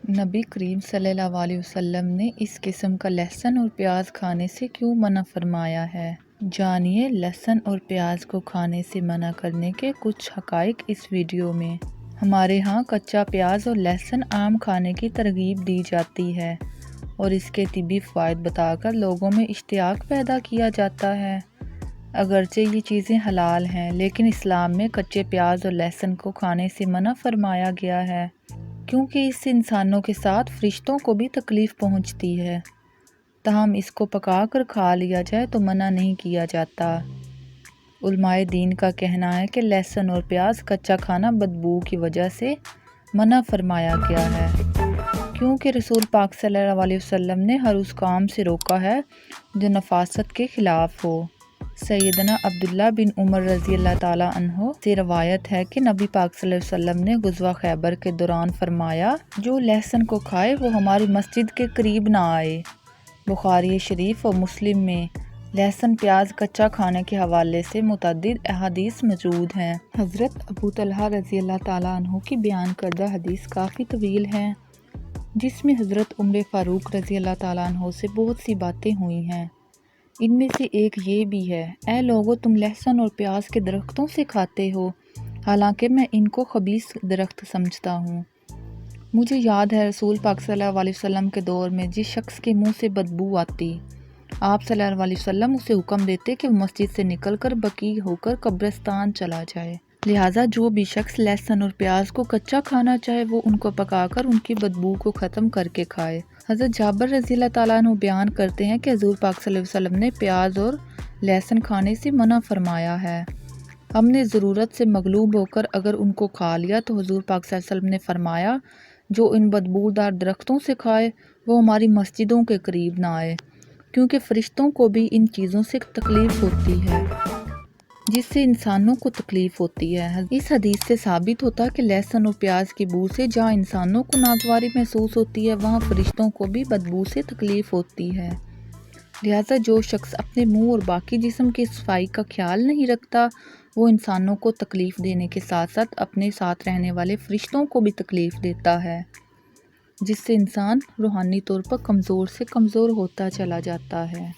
نبی کریم صلی اللہ علیہ وسلم نے اس قسم کا لہسن اور پیاز کھانے سے کیوں منع فرمایا ہے؟ جانیے لہسن اور پیاز کو کھانے سے منع کرنے کے کچھ حقائق اس ویڈیو میں۔ ہمارے ہاں کچا پیاز اور لہسن عام کھانے کی ترغیب دی جاتی ہے اور اس کے طبی فوائد بتا کر لوگوں میں اشتیاق پیدا کیا جاتا ہے۔ اگرچہ یہ چیزیں حلال ہیں لیکن اسلام میں کچے پیاز اور لہسن کو کھانے سے منع فرمایا گیا ہے کیونکہ اس سے انسانوں کے ساتھ فرشتوں کو بھی تکلیف پہنچتی ہے۔ تاہم اس کو پکا کر کھا لیا جائے تو منع نہیں کیا جاتا۔ علماء دین کا کہنا ہے کہ لہسن اور پیاز کچا کھانا بدبو کی وجہ سے منع فرمایا گیا ہے کیونکہ رسول پاک صلی اللہ علیہ وسلم نے ہر اس کام سے روکا ہے جو نفاست کے خلاف ہو۔ سیدنا عبداللہ بن عمر رضی اللہ تعالیٰ عنہ سے روایت ہے کہ نبی پاک صلی اللہ علیہ وسلم نے غزوہ خیبر کے دوران فرمایا، جو لہسن کو کھائے وہ ہماری مسجد کے قریب نہ آئے۔ بخاری شریف اور مسلم میں لہسن پیاز کچا کھانے کے حوالے سے متعدد احادیث موجود ہیں۔ حضرت ابو طلحہ رضی اللہ تعالیٰ عنہ کی بیان کردہ حدیث کافی طویل ہے جس میں حضرت عمر فاروق رضی اللہ تعالیٰ عنہ سے بہت سی باتیں ہوئی ہیں۔ ان میں سے ایک یہ بھی ہے، اے لوگو تم لہسن اور پیاز کے درختوں سے کھاتے ہو حالانکہ میں ان کو خبیث درخت سمجھتا ہوں۔ مجھے یاد ہے رسول پاک صلی اللہ علیہ وسلم کے دور میں جس شخص کے منہ سے بدبو آتی آپ صلی اللہ علیہ وسلم اسے حکم دیتے کہ وہ مسجد سے نکل کر بقیع ہو کر قبرستان چلا جائے۔ لہٰذا جو بھی شخص لہسن اور پیاز کو کچا کھانا چاہے وہ ان کو پکا کر ان کی بدبو کو ختم کر کے کھائے۔ حضرت جابر رضی اللہ تعالیٰ عنہ بیان کرتے ہیں کہ حضور پاک صلی اللہ علیہ وسلم نے پیاز اور لہسن کھانے سے منع فرمایا ہے۔ ہم نے ضرورت سے مغلوب ہو کر اگر ان کو کھا لیا تو حضور پاک صلی اللہ علیہ وسلم نے فرمایا، جو ان بدبودار درختوں سے کھائے وہ ہماری مسجدوں کے قریب نہ آئے کیونکہ فرشتوں کو بھی ان چیزوں سے تکلیف ہوتی ہے جس سے انسانوں کو تکلیف ہوتی ہے۔ اس حدیث سے ثابت ہوتا ہے کہ لہسن اور پیاز کی بو سے جہاں انسانوں کو ناگواری محسوس ہوتی ہے وہاں فرشتوں کو بھی بدبو سے تکلیف ہوتی ہے۔ لہٰذا جو شخص اپنے منہ اور باقی جسم کی صفائی کا خیال نہیں رکھتا وہ انسانوں کو تکلیف دینے کے ساتھ ساتھ اپنے ساتھ رہنے والے فرشتوں کو بھی تکلیف دیتا ہے جس سے انسان روحانی طور پر کمزور سے کمزور ہوتا چلا جاتا ہے۔